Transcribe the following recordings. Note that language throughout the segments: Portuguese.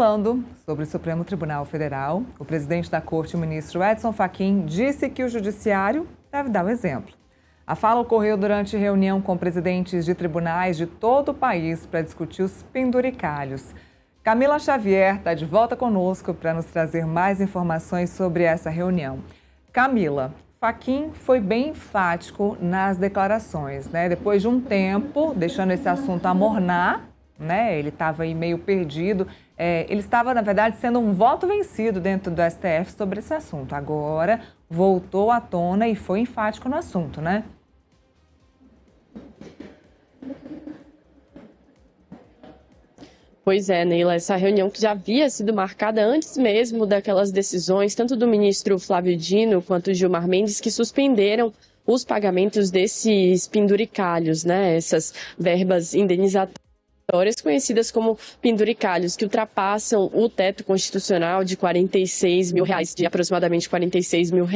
Falando sobre o Supremo Tribunal Federal, o presidente da Corte, o ministro Edson Fachin, disse que o judiciário deve dar o exemplo. A fala ocorreu durante reunião com presidentes de tribunais de todo o país para discutir os penduricalhos. Camila Xavier está de volta conosco para nos trazer mais informações sobre essa reunião. Camila, Fachin foi bem enfático nas declarações, né? Depois de um tempo, deixando esse assunto amornar, né? Ele estava aí meio perdido. Ele estava, na verdade, sendo um voto vencido dentro do STF sobre esse assunto. Agora, voltou à tona e foi enfático no assunto, né? Pois é, Neila, essa reunião que já havia sido marcada antes mesmo daquelas decisões, tanto do ministro Flávio Dino quanto Gilmar Mendes, que suspenderam os pagamentos desses penduricalhos, né? Essas verbas indenizatórias conhecidas como penduricalhos, que ultrapassam o teto constitucional de R$46 mil, de aproximadamente R$46 mil.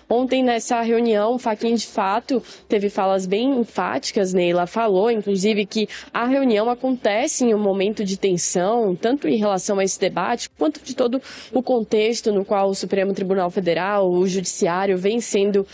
Ontem, nessa reunião, Fachin, de fato, teve falas bem enfáticas, Neila, falou, inclusive, que a reunião acontece em um momento de tensão, tanto em relação a esse debate, quanto de todo o contexto no qual o Supremo Tribunal Federal, o Judiciário, vem sendo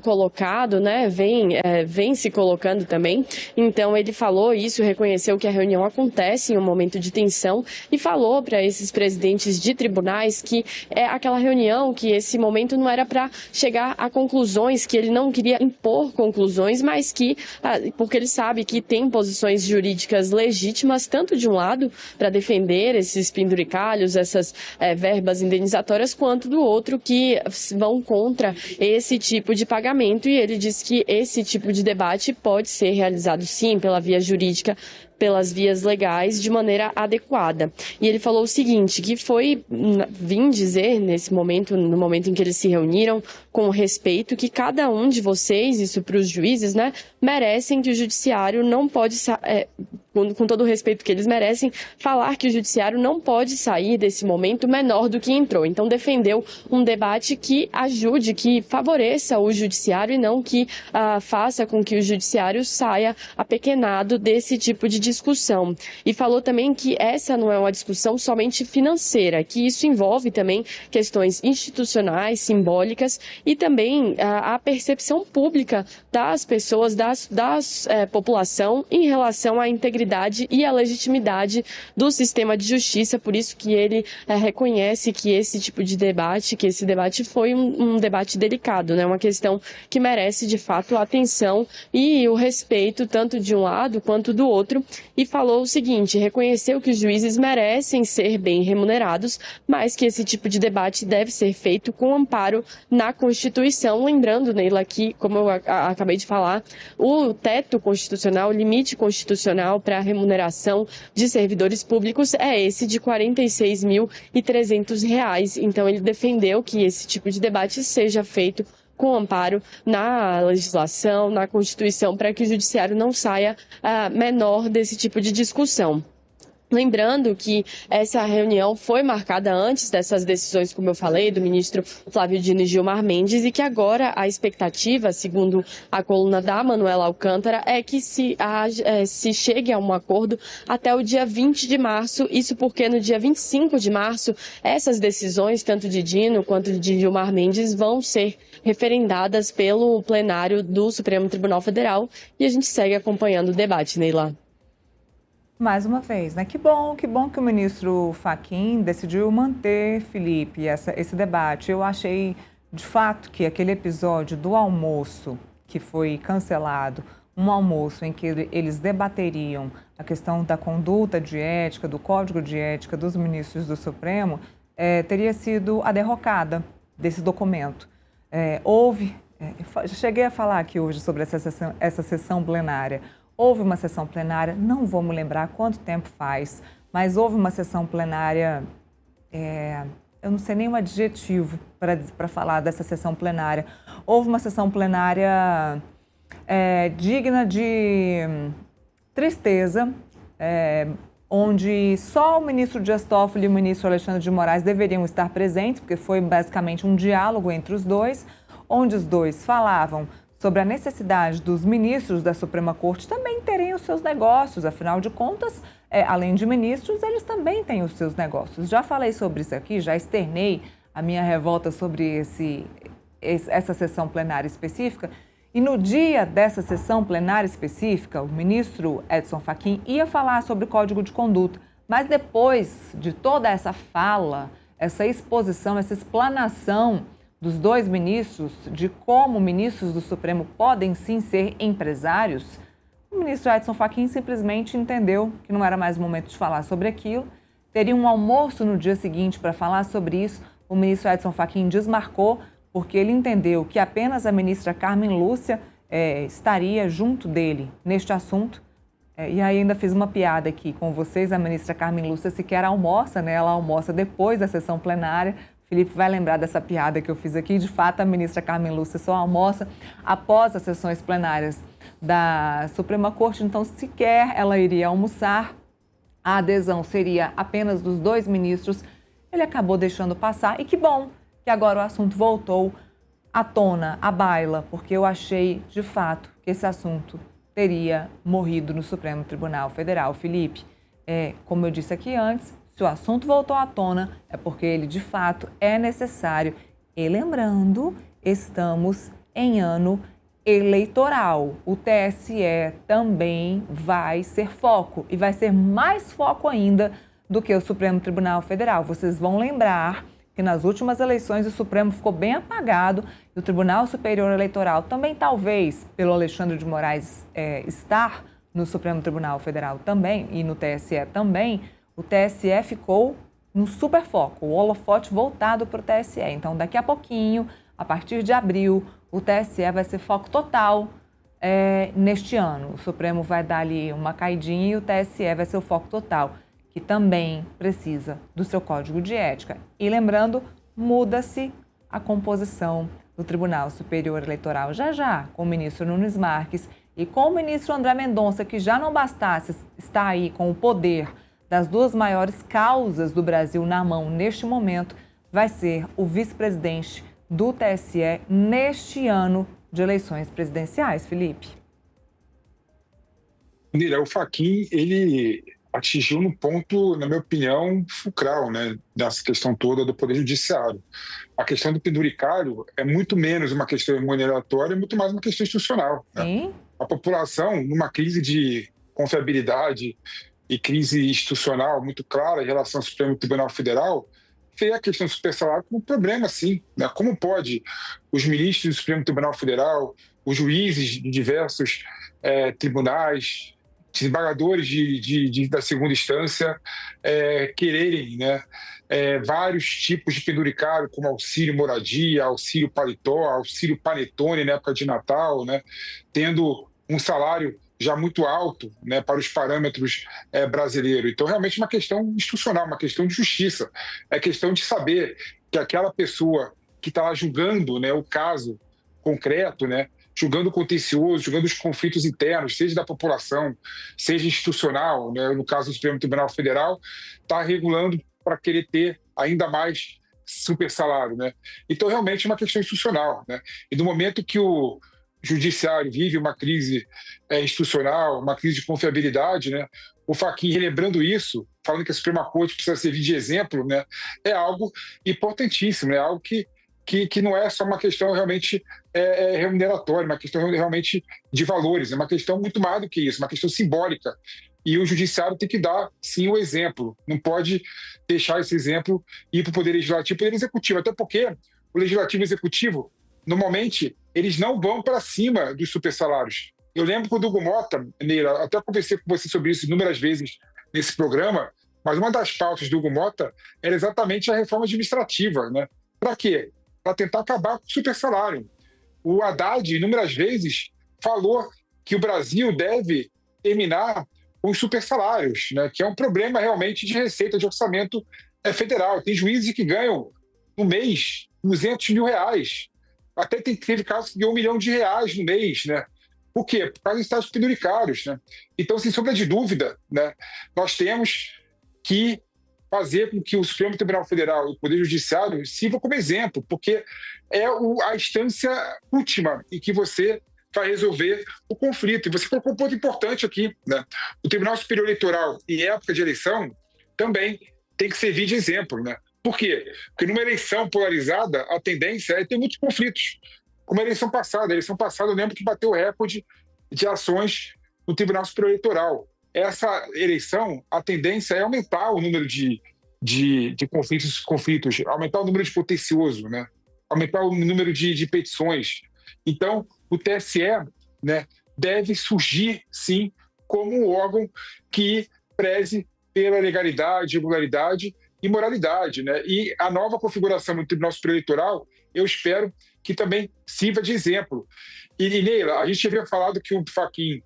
colocado, né, vem se colocando também. Então, ele falou isso, reconheceu que a reunião acontece em um momento de tensão e falou para esses presidentes de tribunais que é aquela reunião, que esse momento não era para chegar a conclusões, que ele não queria impor conclusões, mas que, porque ele sabe que tem posições jurídicas legítimas, tanto de um lado, para defender esses penduricalhos, essas verbas indenizatórias, quanto do outro, que vão contra esse tipo de pagamento. E ele diz que esse tipo de debate pode ser realizado, sim, pela via jurídica, pelas vias legais, de maneira adequada. E ele falou o seguinte, que vim dizer nesse momento, no momento em que eles se reuniram, com respeito, que cada um de vocês, isso para os juízes, né, merecem que o judiciário não pode, com todo o respeito que eles merecem, falar que o judiciário não pode sair desse momento menor do que entrou. Então defendeu um debate que ajude, que favoreça o judiciário e não que faça com que o judiciário saia apequenado desse tipo de discussão. E falou também que essa não é uma discussão somente financeira, que isso envolve também questões institucionais, simbólicas e também a percepção pública das pessoas, da população em relação à integridade e à legitimidade do sistema de justiça. Por isso que ele reconhece que esse tipo de debate, que esse debate foi um debate delicado, né? Uma questão que merece de fato a atenção e o respeito tanto de um lado quanto do outro. E falou o seguinte, reconheceu que os juízes merecem ser bem remunerados, mas que esse tipo de debate deve ser feito com amparo na Constituição. Lembrando, Neila, que, como eu acabei de falar, o teto constitucional, o limite constitucional para a remuneração de servidores públicos é esse de R$46.300. Então, ele defendeu que esse tipo de debate seja feito com amparo na legislação, na Constituição, para que o judiciário não saia menor desse tipo de discussão. Lembrando que essa reunião foi marcada antes dessas decisões, como eu falei, do ministro Flávio Dino e Gilmar Mendes, e que agora a expectativa, segundo a coluna da Manuela Alcântara, é que se chegue a um acordo até o dia 20 de março, isso porque no dia 25 de março, essas decisões, tanto de Dino quanto de Gilmar Mendes, vão ser referendadas pelo plenário do Supremo Tribunal Federal, e a gente segue acompanhando o debate, Neila. Mais uma vez, né? Que bom que o ministro Fachin decidiu manter, Felipe, esse debate. Eu achei, de fato, que aquele episódio do almoço que foi cancelado, um almoço em que eles debateriam a questão da conduta de ética, do código de ética dos ministros do Supremo, teria sido a derrocada desse documento. Cheguei a falar aqui hoje sobre essa sessão plenária. Houve uma sessão plenária, não vou me lembrar quanto tempo faz, mas houve uma sessão plenária, eu não sei nem um adjetivo para falar dessa sessão plenária. Houve uma sessão plenária digna de tristeza, onde só o ministro Dias Toffoli e o ministro Alexandre de Moraes deveriam estar presentes, porque foi basicamente um diálogo entre os dois, onde os dois falavam sobre a necessidade dos ministros da Suprema Corte também terem os seus negócios. Afinal de contas, além de ministros, eles também têm os seus negócios. Já falei sobre isso aqui, já externei a minha revolta sobre essa sessão plenária específica. E no dia dessa sessão plenária específica, o ministro Edson Fachin ia falar sobre o Código de Conduta. Mas depois de toda essa fala, essa exposição, essa explanação dos dois ministros de como ministros do Supremo podem sim ser empresários, o ministro Edson Fachin simplesmente entendeu que não era mais o momento de falar sobre aquilo. Teria um almoço no dia seguinte para falar sobre isso. O ministro Edson Fachin desmarcou porque ele entendeu que apenas a ministra Carmen Lúcia estaria junto dele neste assunto. E aí ainda fiz uma piada aqui com vocês, a ministra Carmen Lúcia sequer almoça, né? Ela almoça depois da sessão plenária. Felipe vai lembrar dessa piada que eu fiz aqui. De fato, a ministra Carmen Lúcia só almoça após as sessões plenárias da Suprema Corte, então sequer ela iria almoçar. A adesão seria apenas dos dois ministros. Ele acabou deixando passar e que bom que agora o assunto voltou à tona, à baila, porque eu achei, de fato, que esse assunto teria morrido no Supremo Tribunal Federal. Felipe, como eu disse aqui antes, se o assunto voltou à tona, é porque ele, de fato, é necessário. E lembrando, estamos em ano eleitoral. O TSE também vai ser foco e vai ser mais foco ainda do que o Supremo Tribunal Federal. Vocês vão lembrar que nas últimas eleições o Supremo ficou bem apagado e o Tribunal Superior Eleitoral também, talvez, pelo Alexandre de Moraes estar no Supremo Tribunal Federal também e no TSE também, o TSE ficou no super foco, o holofote voltado para o TSE. Então, daqui a pouquinho, a partir de abril, o TSE vai ser foco total neste ano. O Supremo vai dar ali uma caidinha e o TSE vai ser o foco total, que também precisa do seu código de ética. E lembrando, muda-se a composição do Tribunal Superior Eleitoral já, com o ministro Nunes Marques e com o ministro André Mendonça, que já não bastasse estar aí com o poder das duas maiores causas do Brasil na mão neste momento, vai ser o vice-presidente do TSE neste ano de eleições presidenciais. Felipe. Nira, o Fachin, ele atingiu no ponto, na minha opinião, fulcral, né, dessa questão toda do Poder Judiciário. A questão do penduricário é muito menos uma questão remuneratória, é muito mais uma questão institucional. Né? A população, numa crise de confiabilidade e crise institucional muito clara em relação ao Supremo Tribunal Federal, vê a questão do supersalário como um problema, sim. Né? Como pode os ministros do Supremo Tribunal Federal, os juízes de diversos tribunais, desembargadores da segunda instância quererem, né, vários tipos de penduricário, como auxílio moradia, auxílio paletó, auxílio panetone na época de Natal, né, tendo um salário já muito alto, né, para os parâmetros brasileiros. Então, realmente, uma questão institucional, uma questão de justiça. É questão de saber que aquela pessoa que está lá julgando, né, o caso concreto, né, julgando o contencioso, julgando os conflitos internos, seja da população, seja institucional, né, no caso do Supremo Tribunal Federal, está regulando para querer ter ainda mais super salário. Né? Então, realmente, é uma questão institucional. Né? E no momento que o judiciário vive uma crise institucional, uma crise de confiabilidade, né? O Fachin relembrando isso, falando que a Suprema Corte precisa servir de exemplo, né? É algo importantíssimo, é algo que não é só uma questão realmente remuneratória, uma questão realmente de valores, é uma questão muito mais do que isso, uma questão simbólica. E o judiciário tem que dar, sim, o exemplo. Não pode deixar esse exemplo ir para o Poder Legislativo e Poder Executivo, até porque o Legislativo e o Executivo, normalmente, eles não vão para cima dos supersalários. Eu lembro quando o Hugo Mota, Neira, até conversei com você sobre isso inúmeras vezes nesse programa, mas uma das pautas do Hugo Mota era exatamente a reforma administrativa. Né? Para quê? Para tentar acabar com o supersalário. O Haddad, inúmeras vezes, falou que o Brasil deve terminar com os supersalários, né? Que é um problema realmente de receita, de orçamento federal. Tem juízes que ganham, no mês, R$200 mil. Até teve casos que ganhou R$1 milhão no mês, né? Por quê? Por causa dos estágios penduricários, né? Então, sem sombra de dúvida, né, nós temos que fazer com que o Supremo Tribunal Federal e o Poder Judiciário sirvam como exemplo, porque é a instância última em que você vai resolver o conflito. E você colocou um ponto importante aqui, né? O Tribunal Superior Eleitoral, em época de eleição, também tem que servir de exemplo, né? Por quê? Porque numa eleição polarizada, a tendência é ter muitos conflitos. Como a eleição passada. A eleição passada, eu lembro que bateu o recorde de ações no Tribunal Superior Eleitoral. Essa eleição, a tendência é aumentar o número de conflitos, aumentar o número de contencioso, né? Aumentar o número de petições. Então, o TSE, né, deve surgir, sim, como um órgão que preze pela legalidade, regularidade e moralidade, né? E a nova configuração do Tribunal Superior Eleitoral, eu espero que também sirva de exemplo. E, Neila, a gente havia falado que o Fachin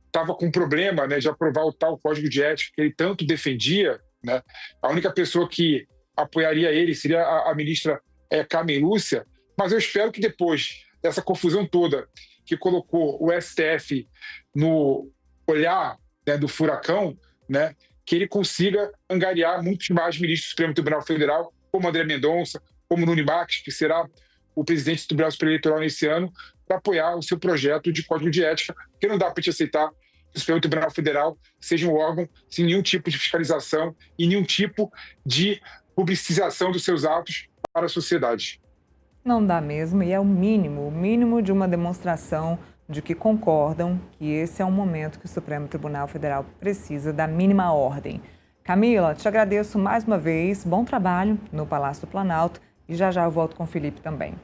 estava com um problema, né, de aprovar o tal Código de Ética que ele tanto defendia, né? A única pessoa que apoiaria ele seria a ministra Carmen Lúcia, mas eu espero que depois dessa confusão toda que colocou o STF no olhar, né, do furacão, né, que ele consiga angariar muitos mais ministros do Supremo Tribunal Federal, como André Mendonça, como Nunes Marques, que será o presidente do Tribunal Superior Eleitoral nesse ano, para apoiar o seu projeto de Código de Ética, porque não dá para a gente aceitar que o Supremo Tribunal Federal seja um órgão sem nenhum tipo de fiscalização e nenhum tipo de publicização dos seus atos para a sociedade. Não dá mesmo, e é o mínimo de uma demonstração de que concordam que esse é um momento que o Supremo Tribunal Federal precisa da mínima ordem. Camila, te agradeço mais uma vez, bom trabalho no Palácio do Planalto e já eu volto com o Felipe também.